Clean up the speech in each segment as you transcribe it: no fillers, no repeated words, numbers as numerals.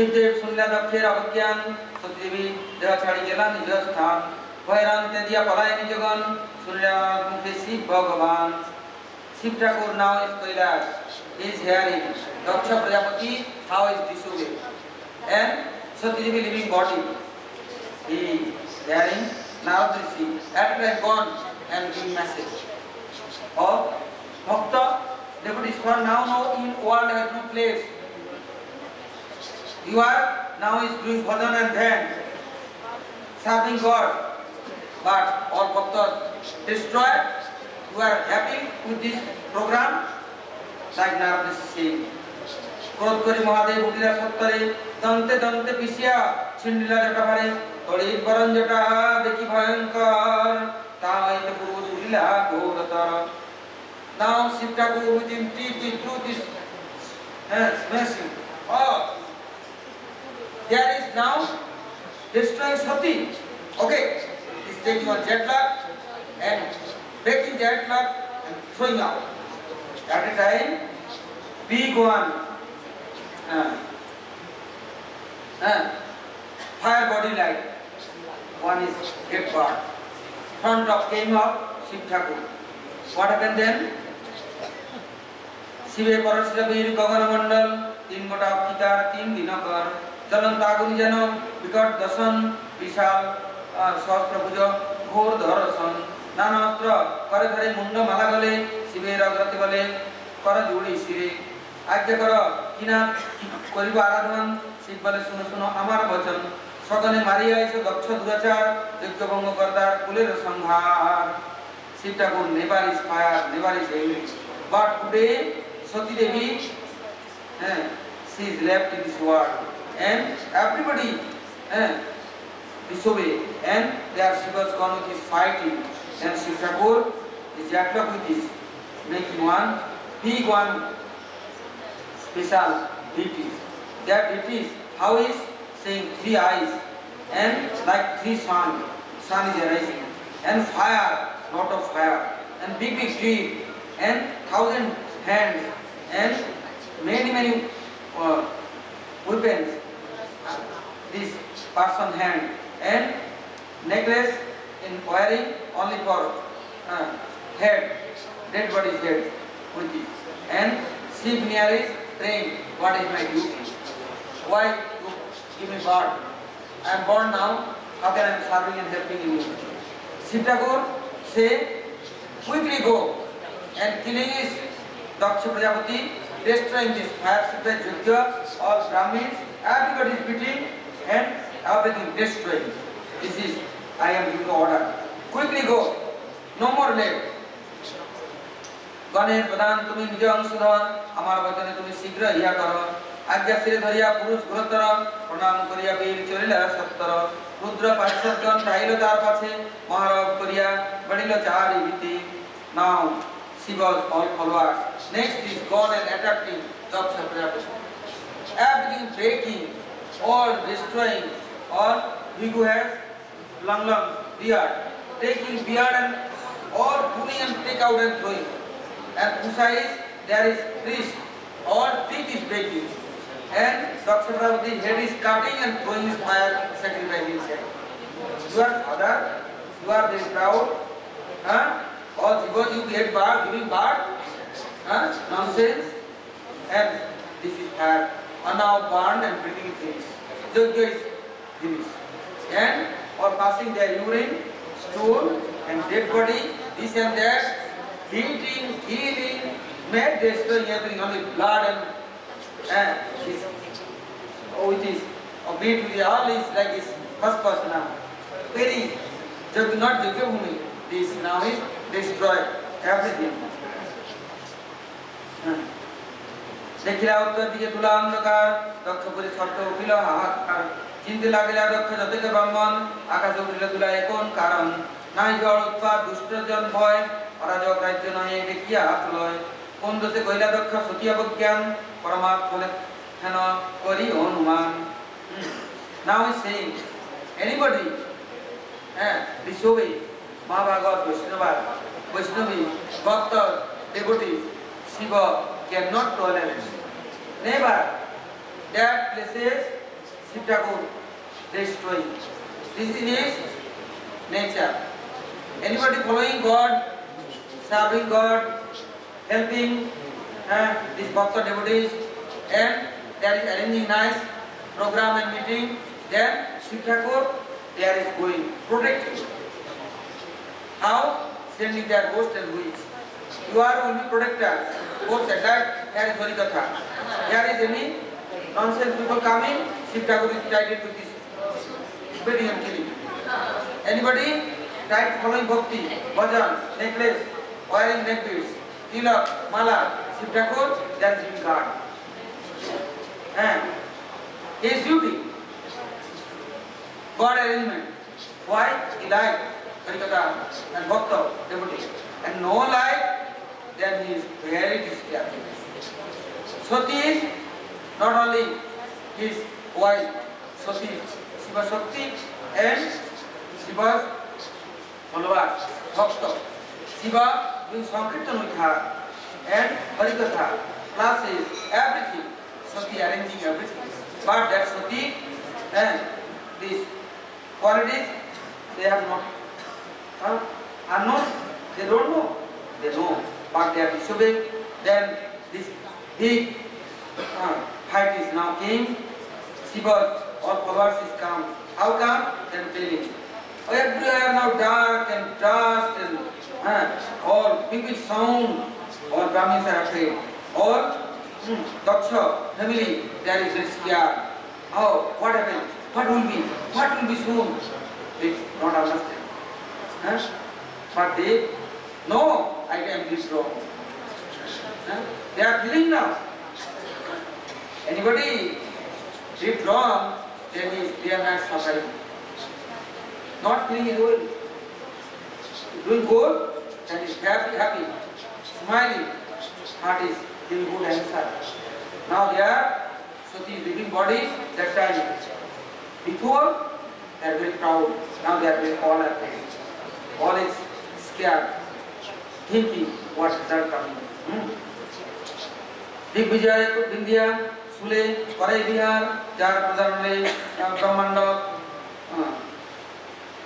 শিবদেব শুনলা দক্ষের অবজ্ঞান, সতীদেবী দেহ ছাড়ি গেলা নিজ স্থান। ভয়রান্তে দিয়া পলায় নিজগণ, শুনলা মুখে শিব ভগবান। Shiv Thakur now is Kailash. He is hearing Daksha Prajapati how is disobeyed, and Sati Devi living body. He is hearing Narad Rishi at last gone and giving message. Or Bhakta, devotees for now know in world has no place. You are now is doing bhajan and dhyan, serving God, but all bhaktas destroyed. You are happy with this program? Like Narad is saying. ক্রোধ করি মহাদেব উঠিলা সত্তরে, দন্তে দন্তে পিছিয়া ছিন্ডিলা জটা ভারে, তড়িৎ বরণ জটা দেখি ভয়ঙ্কর, তা হইতে পূর্ব শুনিলা ঘোরতর। Now Shiv Thakur with him through this message. Oh, there is now destroying Sati. Okay, he's taking on jetlag and breaking jetlag and throwing out. At a time, big one, fire body light. One is get burned. Front of came up Shiv Thakur. What happened then? শিবে পরশবীর গগন মণ্ডল, তিন গোটা অক্ষিতার তিন দিনকর, জ্বলন্ত আগুন যেন বিকট দর্শন, বিশাল সহস্রভুজ ঘোর দর্শন। নানা অস্ত্র করে ধরে মুন্ড মালা গলে, শিবের অগ্রতি বলে কর জুড়ি শিরে। আজ্ঞা কর কিনা করিব আরাধন, শিব বলে শুনো শুনো আমার বচন। সদনে মারিয়া এসো দক্ষ দুরাচার, যজ্ঞ ভঙ্গ করতার কুলের সংহার। Shiv Thakur never is fire, never is angry. But today, Sati Devi, she is left in this world, and everybody disobey, and there she was gone with his fighting, and Shiv Thakur is jacked up with this, making one big one special deities. That deities, how is saying three eyes, and like three sun is arising, and fire. Lot of fire and big tree and 1,000 hands and many weapons. This person hand and necklace in wearing only for head, dead body's head with this. And Shiv near is praying, what is my duty? Why you give me birth? I am born now. How can I am serving and helping you? Shiv Thakur say, quickly go and killing is Daksha Prajapati, destroying this fire supply Yajna, all Brahmins, everybody is beating and everything destroying. This is, I am giving order. Quickly go, no more late. গণের প্রধান তুমি নিজ অংশধর, আমার বচনে তুমি শীঘ্র ইহা কর। আজ্ঞা শিরে ধরিয়া পুরুষ ঘোরতর, প্রণাম করিয়া বীর চলিলা সত্তর। রুদ্র পার্শ্বজন চাইল তার কাছে, মহারব করিয়া বড়িল চারি ভীতি। Now she was all followers. Next is gone and attacking Daksha Prajapati. Everything breaking, all destroying, all Bhikkhu has long beard, taking beard and all pulling and take out and throwing. And Pusa is, there is priest, all teeth is breaking. And Daksha Prajapati's head is cutting and throwing his fire, sacrificing his head. You are father, you are very proud, or because you get birth, giving birth, nonsense. And this is fire, are now burned and breathing things. Yajna is finished. And or passing their urine, stool and dead body, this and that, beating, killing, mad, destroying everything, only blood and this, it is beat with all is like this first person now. Very, not Yajna Bhumi, this now is destroyed everything. দেখিলা উত্তর দিকে তুলা অন্ধকার, দক্ষ করে শব্দ উঠিল হাহাকার। চিনতে লাগিলা দক্ষ যতকে ব্রাহ্মণ, আকাশ উঠিল তুলা এখন কারণ। নাই জড় উৎপাত দুষ্টজন ভয়, অরাজক রাজ্য নহে দেখিয়া আতলয়। কোন দোষে কইলা দক্ষ সতী অবজ্ঞান, পরমাত্ম বলে হেন করি অনুমান। Now is saying anybody disobey Mahabhagat, Vaishnavi, Bhakta, devotees, Shiva cannot tolerate. Never. That places Shiv Thakur destroying. This is his nature. Anybody following God, serving God, helping these Bhakta devotees, and there is arranging nice program and meeting, then Shiv Thakur there is going, protecting. How? Sending their ghost and witch. You are only protector. Ghost attack, there is Harikatha. There is any nonsense people coming, Shiv Thakur is guided to this beating and killing. Anybody tried following bhakti, bhajan, necklace, wearing neck beads, tilak, mala, Shiv Thakur, that is being guard. And his duty, God arrangement. Why? He liked Harikatha and Bhakta devotee. And no like, then he is very disturbed. Sati is not only his wife, Sati, Shiva Shakti and Shiva's followers, Bhakta. Shiva doing Sankirtan with her and Harikatha, classes, everything. Sati arranging everything. But that Sati and these qualities, they have not, are not, they don't know. They know, but they are disobeying. Then this big fight is now came. Shiva, all followers is come. How come? Then telling. Everywhere now dark and dust and all big sound. All Brahmins are afraid. All Daksha family, there is this scared. Oh, what happened? What will be? What will be soon? They don't understand. But they know I can be wrong. They are feeling now. Anybody did wrong, then they are not suffering. Not feeling is well. Doing good, then is happy, smiling. Heart is giving good answer. Now they are Sati is living body, that time. Before, they are very proud. Now they are very all afraid. All is scared, thinking what is that coming. Digvijaya Vindhya, Sule, Parai Bihar, Jar Pradhanale, Brahmanda,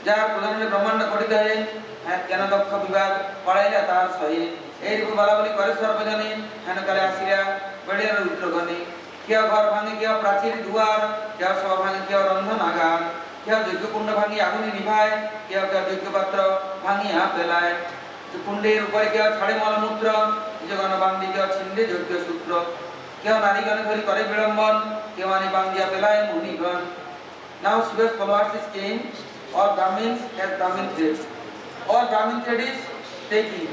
Jar Pradhanale Brahmanda Kodikahe, and Kanadakha Vibad, Paraila Tar Sahi, Eriku Balabali Parisar Bajani, and Kalasira, Badia Rutragani, Kia Bharvani, Kia Prachiri Duar, Kia Savani, Kia Randhanagar, Kia Jukunda Bhangi Aguni Nivai, Kia Jukapatra, Bhangi Apelai, Kunde Rupaika, Hadimala Mutra, Jagana Bandika, Chinde, Jukka Sutra, Kia Narigan Kari Biramban, Kiwani Bandia Pelai, Munigan. Now Shiva's followers is came, all Brahmins has Brahmin thread. All Brahmin thread is taking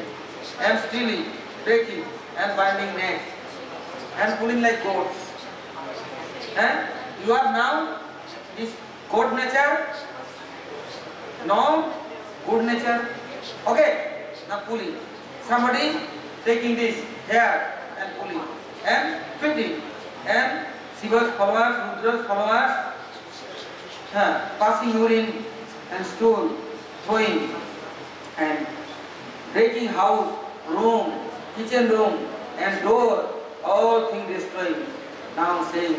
and stealing, breaking and binding neck and pulling like goats. And you are now this goat nature, no good nature. Okay. Now pulling. Somebody taking this hair and pulling and fitting. And Shiva's followers, Rudra's followers, passing urine and stool, throwing and breaking house, room, kitchen room and door, all things destroying. Now saying,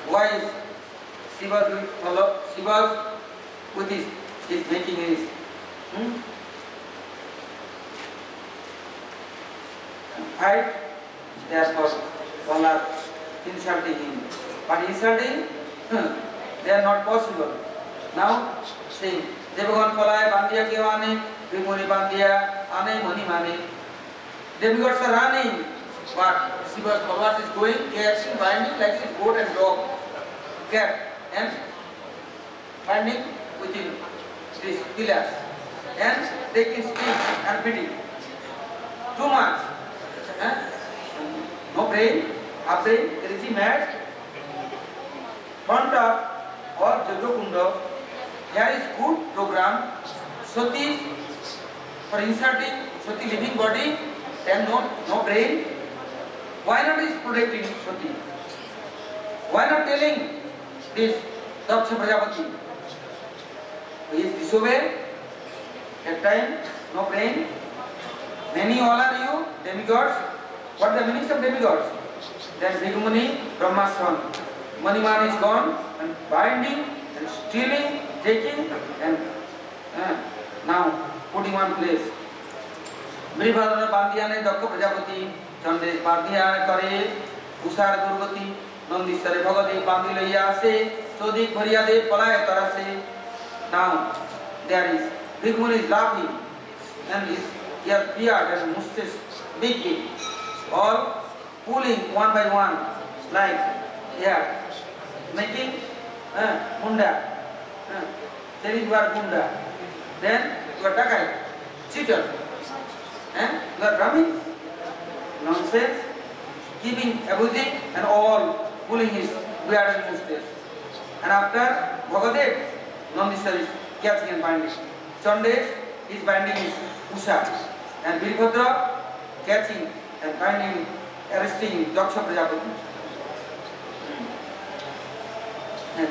why is Shiva's with this is making this? Fight, therefore, all are insulting him. But insulting, they are not possible. Now, see, Devagan Palai, Bandia Kivani, Vimuni Bandia, Ane Mani Mani. Demigods are running, but Shiva's followers is going, catching, binding like this goat and dog, cat, and binding within these pillars, and taking stick and beating. Too much. No brain, half brain, crazy mad. Front of or Jagakunda, there is good program. Sati for inserting Sati living body, then no brain. Why not is protecting Sati? Why not telling this Daksha Prajapati? He is disobeyed. That time, no brain. Many all are you, demigods. What are the meanings of demigods? Then Bhigmuni, Brahma's son. Maniman is gone and binding and stealing, taking and now putting on place. Brihadratha বান্ধিয়ানে দক্ষ প্রজাপতি চন্দ্রেশ বান্ধিয়া করে উষার দুর্গতি নন্দীশ্বরে ভগদেব বান্ধি লইয়া আসে চৌদিক ভরিয়া দে পলায় তরাসে now there is Bhigmun is laughing and he has beard and mustache big all pulling one by one like here making munda there is your munda then you are dakai cheater you are drumming nonsense keeping abusing and all pulling his beard and mustache and after Bhagadev Nandishwar is catching and binding Chandesh is binding his Usha and Virabhadra catching and binding arresting Daksha Prajapati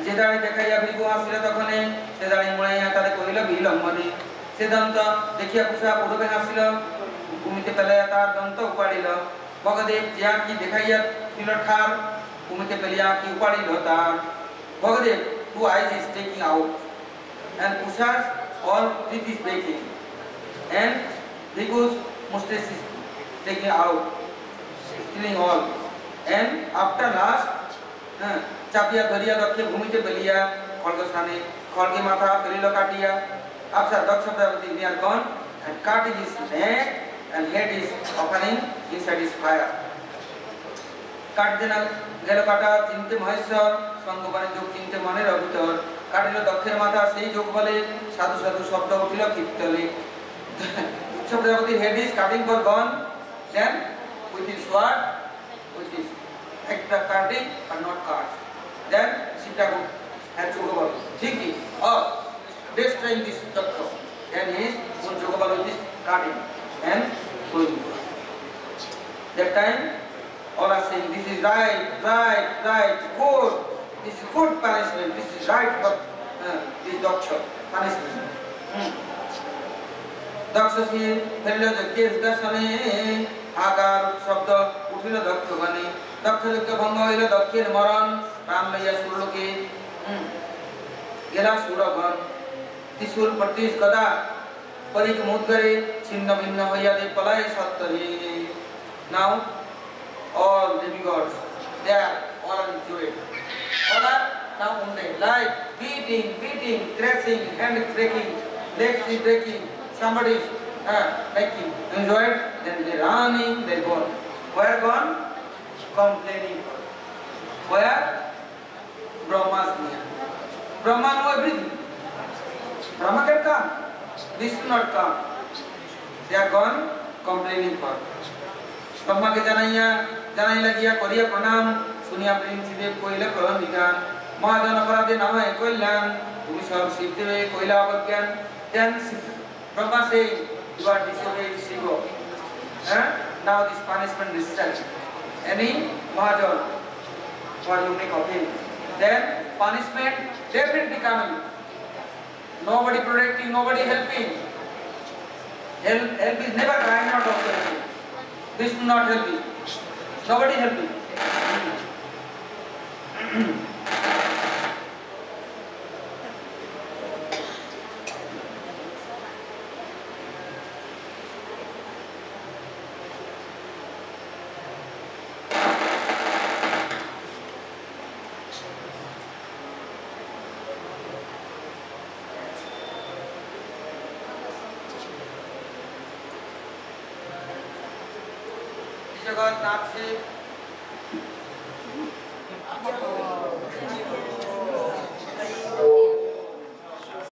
যে দাঁড়ে দেখাইয়া ভৃগু আসিল তখনে সে দাঁড়ি মুড়াইয়া তারে কহিল বিলম্বনে সে দন্ত দেখিয়া কুষা পূর্বে হাসিল ভূমিতে ফেলাইয়া তার দন্ত উপাড়িল ভগদেব যে আঁকি দেখাইয়া দিল ঠার ভূমিতে ফেলিয়া আঁকি উপাড়িল তার ভগদেব two eyes is taking out and Usha's all teeth is breaking and Bhigu's mustache is taking out stealing all and after last চাপিয়া ধরিয়া দক্ষে ভূমিতে ফেলিয়া খড়গ স্থানে খড়গে মাথা ফেলিল কাটিয়া after Daksha Prajapati they are gone and cut his neck and head is offering inside his fire কাট দেনা গেল কাটা চিনতে মহেশ্বর সঙ্গবানে যোগ চিনতে মনের অভিতর কাটিল দক্ষের মাথা সেই যোগ বলে সাধু সাধু শব্দ উঠিল কীর্তনে Daksha Prajapati head is cutting for gone then with his sword with his extra cutting but not cut then Sitaku had Chokobal thinking of destroying this Daksha and his own Chokobal is cutting and going that time all are saying this is right good this is good punishment this is right for this Daksha punishment Daksha si ফেলিল যজ্ঞের দর্শনে আকার শব্দ উঠিল দক্ষ গণে দক্ষ যজ্ঞ ভঙ্গ হইল দক্ষের মরণ প্রাণ লইয়া সুরলোকে গেলা সুরগণ ত্রিশূল প্রতিশ গদা পরিক মুদ্গরে ছিন্ন ভিন্ন হইয়া দে পলায় সত্তরে now all demigods they are all into it all are now wounded like beating crashing hand breaking legs is breaking somebody making enjoyed then they running they gone where gone complaining where Brahma's near Brahma know everything Brahma can come Vishnu not come they are gone complaining for Brahma ke জানাই লাগিয়া করিয়া প্রণাম শুনিয়া প্রিন্সিদেব কইলা প্রণামিকান মহাজন অপরাধে না হয় কল্যাণ তুমি সব শিবদেবে কইলা অজ্ঞান then Brahma say you are disobeying Shiva now this punishment is set any Mahajan for you make of him then punishment definitely coming nobody protecting nobody helping help is never crying out of the help Vishnu not helping nobody helping Jagannath से